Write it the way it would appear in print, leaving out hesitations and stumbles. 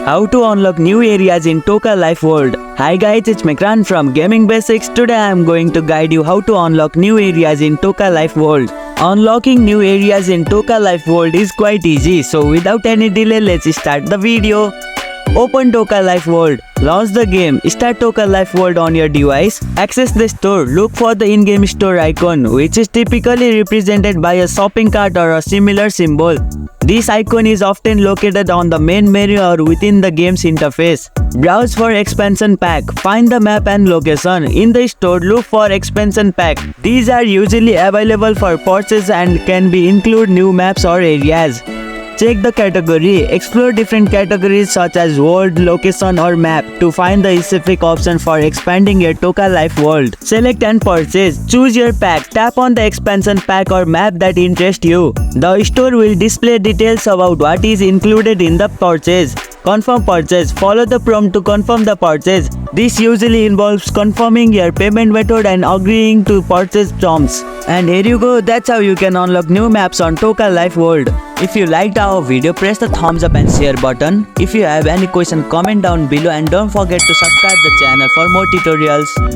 How to unlock new areas in Toca Life World. Hi guys, it's Mekran from Gaming Basics. Today I am going to guide you how to unlock new areas in Toca Life World. Unlocking new areas in Toca Life World is quite easy, so without any delay, let's start the video. Open Toca Life World. Launch the game. Start Toca Life World on your device. Access the store. Look for the in-game store icon, which is typically represented by a shopping cart or a similar symbol. This icon is often located on the main menu or within the game's interface. Browse for expansion pack. Find the map and location. In the store, look for expansion pack. These are usually available for purchase and can be include new maps or areas. Check the category. Explore different categories such as world, location or map to find the specific option for expanding your Toca Life World. Select and purchase. Choose your pack. Tap on the expansion pack or map that interests you. The store will display details about what is included in the purchase. Confirm purchase. Follow the prompt to confirm the purchase. This usually involves confirming your payment method and agreeing to purchase terms. And here you go, that's how you can unlock new maps on Toca Life World. If you liked our video, press the thumbs up and share button. If you have any question, comment down below and don't forget to subscribe the channel for more tutorials.